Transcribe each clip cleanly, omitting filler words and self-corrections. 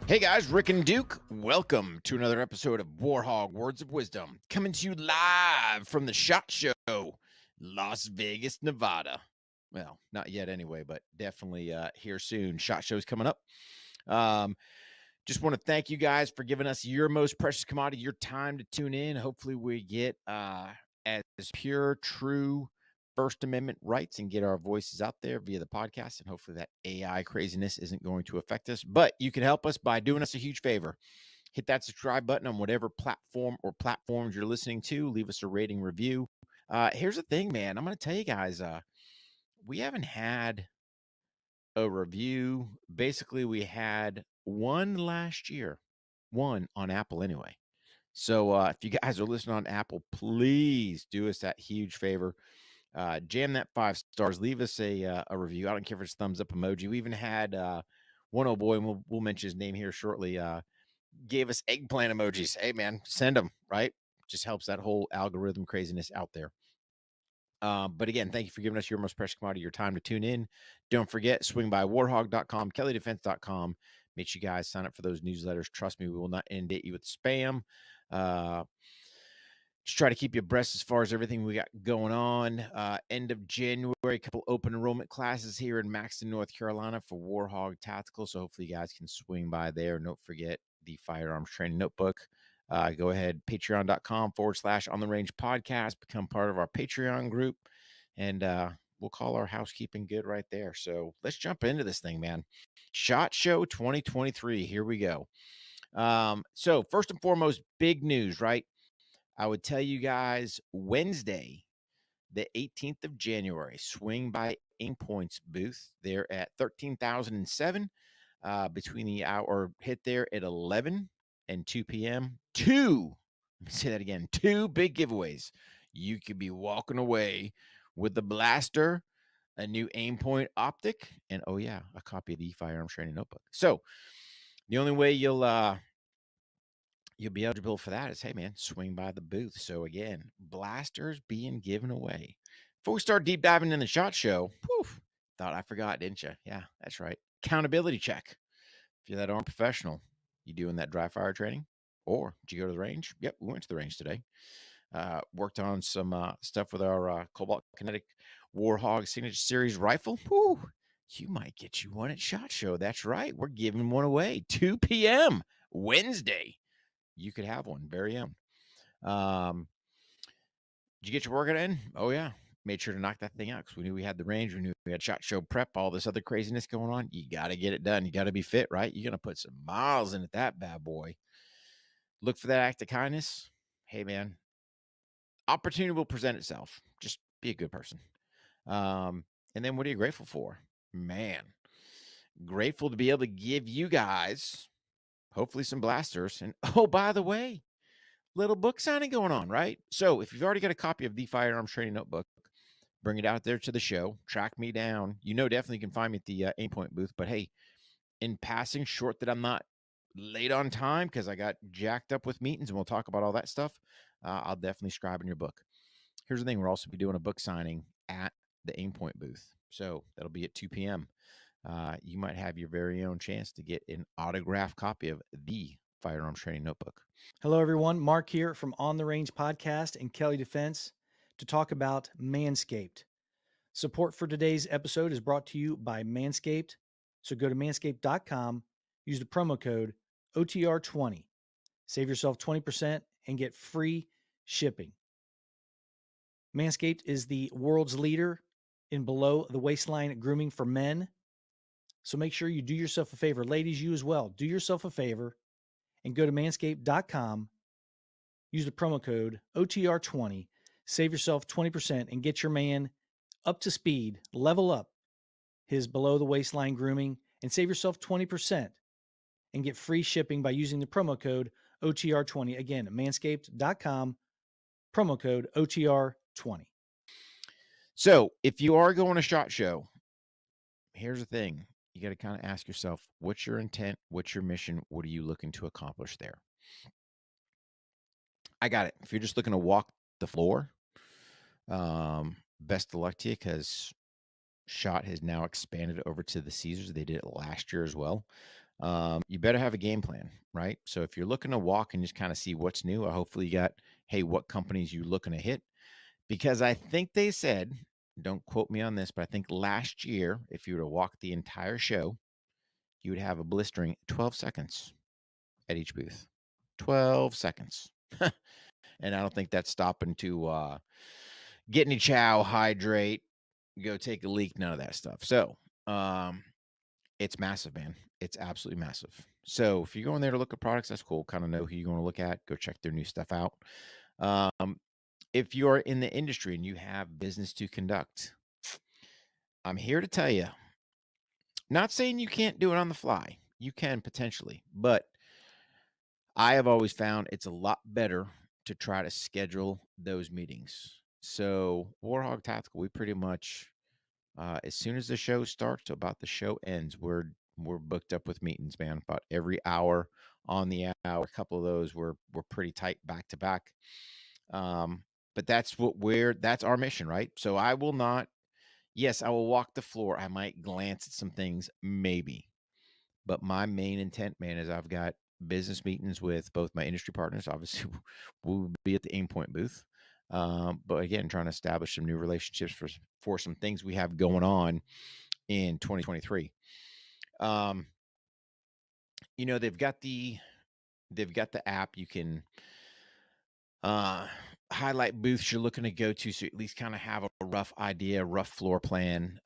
Hey guys, Rick and Duke. Welcome to another episode of War HOGG Words of Wisdom, coming to you live from the SHOT Show, Las Vegas, Nevada. Well, not yet anyway, but definitely here soon. SHOT Show's coming up. Just want to thank you guys for giving us your most precious commodity, your time to tune in. Hopefully we get as pure, true First Amendment rights and get our voices out there via the podcast. And hopefully that AI craziness isn't going to affect us. But you can help us by doing us a huge favor. Hit that subscribe button on whatever platform or platforms you're listening to. Leave us a rating review. Here's the thing, man. I'm going to tell you guys, we haven't had a review. Basically, we had one last year, one on Apple anyway. So if you guys are listening on Apple, please do us that huge favor. Jam that 5 stars. Leave us a review. I don't care if it's thumbs up emoji. We even had one old boy, and we'll mention his name here shortly. Gave us eggplant emojis. Hey man, send them. Right, just helps that whole algorithm craziness out there. But again, thank you for giving us your most precious commodity, your time to tune in. Don't forget, swing by warhog.com, kellydefense.com. Make sure you guys sign up for those newsletters. Trust me, we will not inundate you with spam. Just try to keep you abreast as far as everything we got going on. End of January, a couple open enrollment classes here in Maxton, North Carolina for War HOGG Tactical. So hopefully you guys can swing by there. Don't forget the firearms training notebook. Go ahead, patreon.com/on the range podcast, become part of our Patreon group, and we'll call our housekeeping good right there. So let's jump into this thing, man. SHOT Show 2023. Here we go. So first and foremost, big news, right? I would tell you guys Wednesday, the 18th of January, swing by Aimpoint's booth. They're at 13,007 between the hour, hit there at 11 and 2 p.m. Let me say that again, 2 big giveaways. You could be walking away with the blaster, a new Aimpoint optic, and oh yeah, a copy of the firearms training notebook. So the only way you'll be eligible for that is, hey man, swing by the booth. So again, blasters being given away. Before we start deep diving in the SHOT Show, thought I forgot, didn't you? Yeah, that's right. Accountability check. If you're that armed professional, you doing that dry fire training? Or did you go to the range? Yep, we went to the range today. Worked on some stuff with our Cobalt Kinetic War HOGG Signature Series rifle. You might get you one at SHOT Show. That's right. We're giving one away 2 p.m. Wednesday. You could have one, very own. Did you get your workout in? Oh yeah, made sure to knock that thing out because we knew we had the range, we knew we had SHOT Show prep, all this other craziness going on. You got to get it done. You got to be fit, right? You're gonna put some miles into that bad boy. Look for that act of kindness. Hey man, opportunity will present itself. Just be a good person. And then what are you grateful for? Man, grateful to be able to give you guys hopefully some blasters. And oh, by the way, little book signing going on, right? So if you've already got a copy of the firearms training notebook, bring it out there to the show, track me down. Definitely can find me at the Aimpoint booth. But hey, in passing, short that I'm not late on time because I got jacked up with meetings, and we'll talk about all that stuff. I'll definitely scribe in your book. Here's the thing. We'll also be doing a book signing at the Aimpoint booth. So that'll be at 2 p.m. You might have your very own chance to get an autographed copy of the firearms training notebook. Hello, everyone. Mark here from On the Range Podcast and Kelly Defense to talk about Manscaped. Support for today's episode is brought to you by Manscaped. So go to manscaped.com, use the promo code OTR20. Save yourself 20% and get free shipping. Manscaped is the world's leader in below the waistline grooming for men. So make sure you do yourself a favor. Ladies, you as well. Do yourself a favor and go to manscaped.com. Use the promo code OTR20. Save yourself 20% and get your man up to speed, level up his below the waistline grooming, and save yourself 20% and get free shipping by using the promo code OTR20. Again, manscaped.com, promo code OTR20. So if you are going to SHOT Show, here's the thing. You got to kind of ask yourself, what's your intent? What's your mission? What are you looking to accomplish there? I got it. If you're just looking to walk the floor, best of luck to you because SHOT has now expanded over to the Caesars. They did it last year as well. You better have a game plan, right? So if you're looking to walk and just kind of see what's new, hopefully you got, hey, what companies you looking to hit? Because I think they said, don't quote me on this, but I think last year, if you were to walk the entire show, you would have a blistering 12 seconds at each booth. 12 seconds. And I don't think that's stopping to get any chow, hydrate, go take a leak, none of that stuff. So it's massive, man. It's absolutely massive. So if you're going there to look at products, that's cool. Kind of know who you're going to look at. Go check their new stuff out. If you're in the industry and you have business to conduct, I'm here to tell you, not saying you can't do it on the fly. You can potentially, but I have always found it's a lot better to try to schedule those meetings. So War HOGG Tactical, we pretty much as soon as the show starts to about the show ends, we're booked up with meetings, man. About every hour on the hour. A couple of those we're pretty tight back to back. But that's our mission, right? So I will not. Yes, I will walk the floor. I might glance at some things, maybe. But my main intent, man, is I've got business meetings with both my industry partners. Obviously, we'll be at the Aimpoint booth. But again, trying to establish some new relationships for some things we have going on in 2023. They've got the app. You can highlight booths you're looking to go to, so you at least kind of have a rough idea, rough floor plan.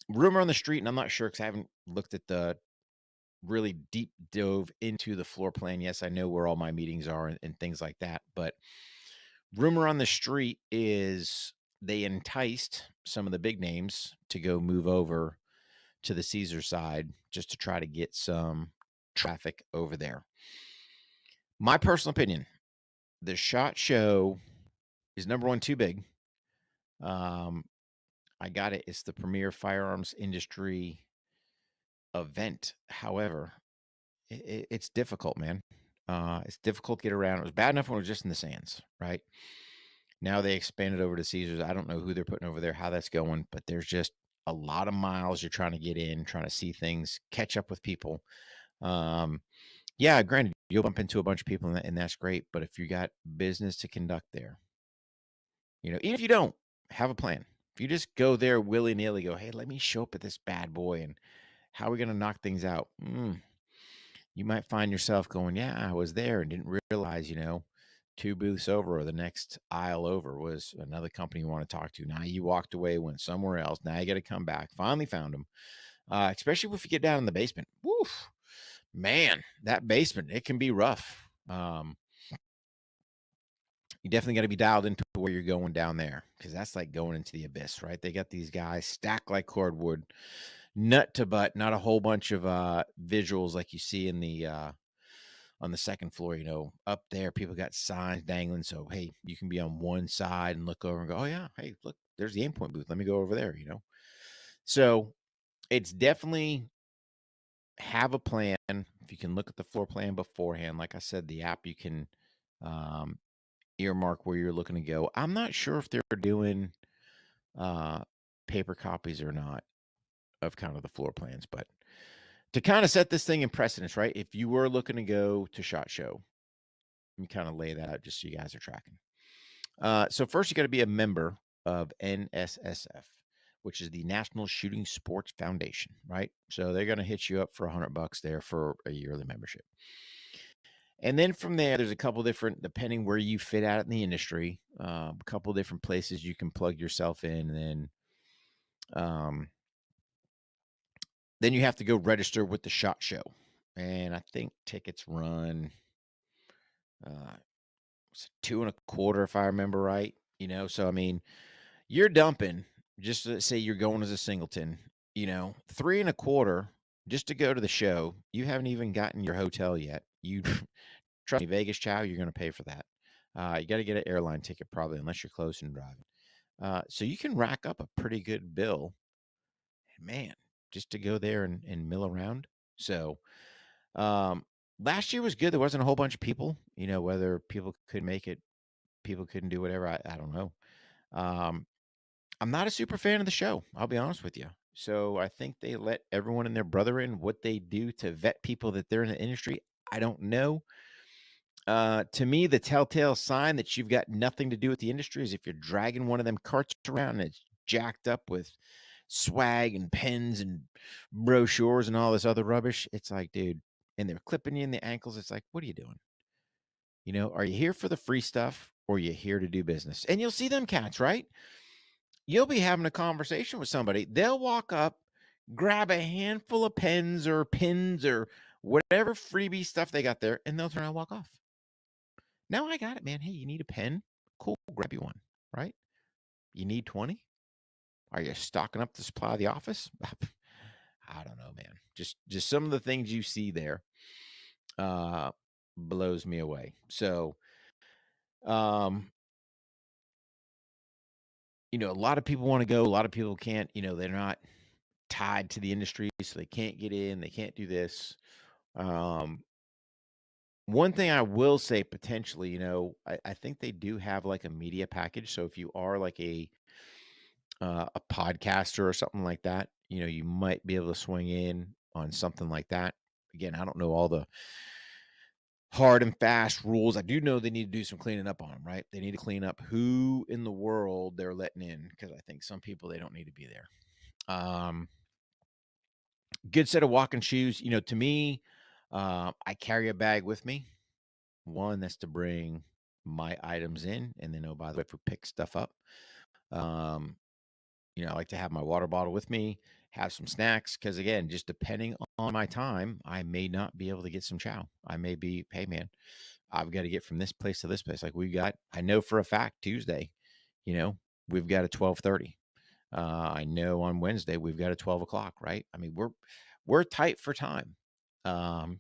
Rumor on the street, and I'm not sure because I haven't looked at the really deep dove into the floor plan. Yes, I know where all my meetings are and things like that, but rumor on the street is they enticed some of the big names to go move over to the Caesar side just to try to get some traffic over there. My personal opinion, the SHOT Show is number one, too big. I got it. It's the premier firearms industry event. However, it's difficult, man. It's difficult to get around. It was bad enough when it was just in the Sands, right? Now they expanded over to Caesars. I don't know who they're putting over there, how that's going, but there's just a lot of miles you're trying to get in, trying to see things, catch up with people. Yeah, granted, you'll bump into a bunch of people and that's great. But if you got business to conduct there, even if you don't have a plan, if you just go there willy nilly, go, hey, let me show up at this bad boy and how are we going to knock things out? You might find yourself going, yeah, I was there and didn't realize, 2 booths over or the next aisle over was another company you want to talk to. Now you walked away, went somewhere else. Now you got to come back. Finally found them. Especially if you get down in the basement. Woof, man, that basement, it can be rough. You definitely got to be dialed into where you're going down there because that's like going into the abyss, right? They got these guys stacked like cordwood, nut to butt, not a whole bunch of visuals like you see in the on the second floor. Up there, people got signs dangling. So, hey, you can be on one side and look over and go, oh, yeah, hey, look, there's the Aimpoint booth. Let me go over there, So it's definitely have a plan. If you can look at the floor plan beforehand, like I said, the app, you can earmark where you're looking to go. I'm not sure if they're doing paper copies or not of kind of the floor plans, but to kind of set this thing in precedence, right? If you were looking to go to SHOT Show, let me kind of lay that out just so you guys are tracking. So first, you got to be a member of NSSF, which is the National Shooting Sports Foundation, right? So they're going to hit you up for $100 there for a yearly membership. And then from there, there's a couple different, depending where you fit out in the industry, a couple different places you can plug yourself in. And then you have to go register with the SHOT Show. And I think tickets run $2.25, if I remember right. So I mean, you're dumping, just to say you're going as a singleton, $3.25 just to go to the show. You haven't even gotten your hotel yet. You trust me, Vegas chow, you're going to pay for that. You got to get an airline ticket probably, unless you're close and driving. So you can rack up a pretty good bill, man, just to go there and mill around. So last year was good. There wasn't a whole bunch of people, whether people could make it, people couldn't do whatever. I don't know. I'm not a super fan of the show. I'll be honest with you. So I think they let everyone and their brother in. What they do to vet people that they're in the industry, I don't know. To me, the telltale sign that you've got nothing to do with the industry is if you're dragging one of them carts around and it's jacked up with swag and pens and brochures and all this other rubbish. It's like, dude, and they're clipping you in the ankles. It's like, what are you doing? Are you here for the free stuff or are you here to do business? And you'll see them cats, right? You'll be having a conversation with somebody. They'll walk up, grab a handful of pens or pins or whatever freebie stuff they got there, and they'll turn around and walk off. Now I got it, man. Hey, you need a pen? Cool, grab you one, right? You need 20? Are you stocking up the supply of the office? I don't know, man. Just some of the things you see there blows me away. So, um, a lot of people want to go, a lot of people can't, they're not tied to the industry, so they can't get in, they can't do this. One thing I will say potentially, I think they do have like a media package. So if you are like a podcaster or something like that, you might be able to swing in on something like that. Again, I don't know all the hard and fast rules. I do know they need to do some cleaning up on them, right? They need to clean up who in the world they're letting in, because I think some people, they don't need to be there. Good set of walking shoes. To me, I carry a bag with me. One, that's to bring my items in, and then, oh, by the way, if we pick stuff up, I like to have my water bottle with me, have some snacks, because again, just depending on my time, I may not be able to get some chow. I may be, hey man, I've got to get from this place to this place. Like I know for a fact Tuesday, you know, we've got a 12:30. I know on Wednesday we've got a 12 o'clock, right? I mean, we're tight for time. And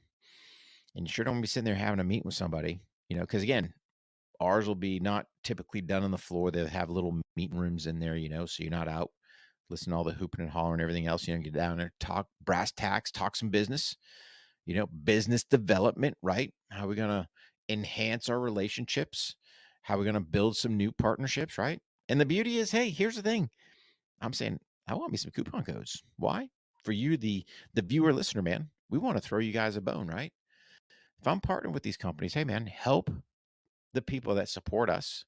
you sure don't want to be sitting there having a meeting with somebody, because again, ours will be not typically done on the floor. They'll have little meeting rooms in there, so you're not out listening to all the hooping and hollering and everything else. Get down there, talk brass tacks, talk some business, business development, right? How are we going to enhance our relationships? How are we going to build some new partnerships, right? And the beauty is, hey, here's the thing. I'm saying, I want me some coupon codes. Why? For you, the viewer listener, man, we want to throw you guys a bone, right? If I'm partnering with these companies, hey man, help the people that support us,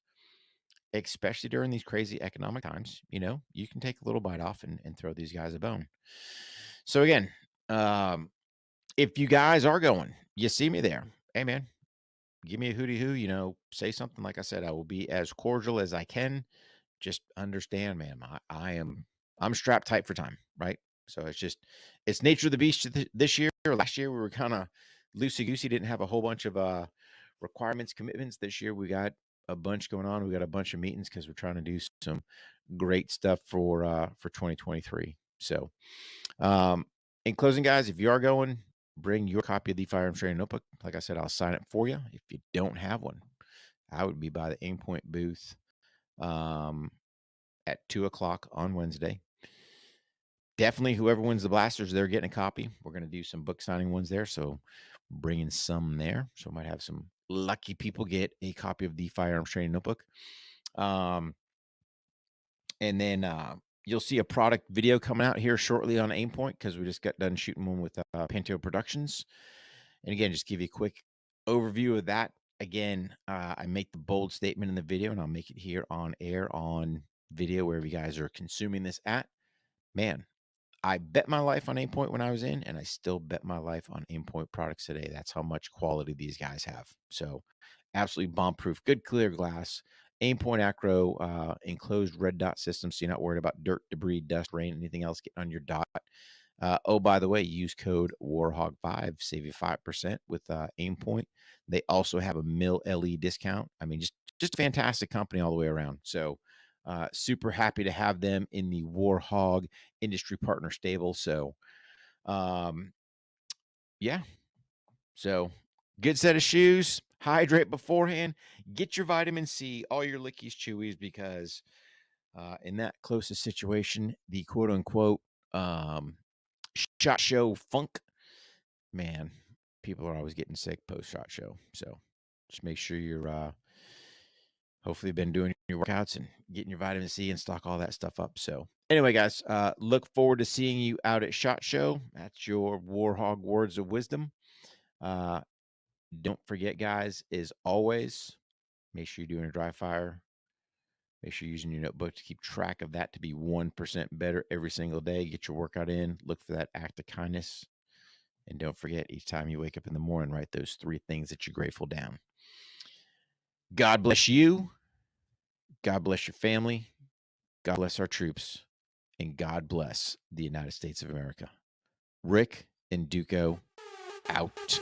especially during these crazy economic times. You can take a little bite off and throw these guys a bone. So again, if you guys are going, you see me there, hey man, give me a hooty hoo, say something. Like I said, I will be as cordial as I can. Just understand, man, I'm strapped tight for time, right? So it's nature of the beast this year. Last year we were kind of loosey goosey, didn't have a whole bunch of requirements, commitments. This year we got a bunch going on. We got a bunch of meetings because we're trying to do some great stuff for 2023. So in closing, guys, if you are going, bring your copy of the Firearms Training Notebook. Like I said, I'll sign it for you. If you don't have one, I would be by the Aimpoint booth at 2:00 on Wednesday. Definitely, whoever wins the blasters, they're getting a copy. We're going to do some book signing ones there, so bringing some there. So might have some lucky people get a copy of the Firearms Training Notebook. And then you'll see a product video coming out here shortly on Aimpoint, because we just got done shooting one with Pinto Productions. And again, just give you a quick overview of that. Again, I make the bold statement in the video, and I'll make it here on air on video, wherever you guys are consuming this at. Man, I bet my life on Aimpoint when I was in, and I still bet my life on Aimpoint products today. That's how much quality these guys have. So absolutely bomb-proof, good clear glass. Aimpoint Acro enclosed red dot system, so you're not worried about dirt, debris, dust, rain, anything else getting on your dot. Oh, by the way, use code WARHOGG5, save you 5% with Aimpoint. They also have a Mill LE discount. I mean, just a fantastic company all the way around. So super happy to have them in the War HOGG industry partner stable. So yeah. So good set of shoes. Hydrate beforehand. Get your vitamin C, all your lickies, chewies, because in that closest situation, the quote unquote SHOT Show funk, man, people are always getting sick post SHOT Show. So just make sure you're hopefully been doing your workouts and getting your vitamin C and stock all that stuff up. So anyway, guys, look forward to seeing you out at SHOT Show. That's your War Hog words of wisdom. Don't forget, guys, as always, make sure you're doing a dry fire. Make sure you're using your notebook to keep track of that to be 1% better every single day. Get your workout in. Look for that act of kindness. And don't forget, each time you wake up in the morning, write those 3 things that you're grateful down. God bless you. God bless your family. God bless our troops. And God bless the United States of America. Rick and Duco out.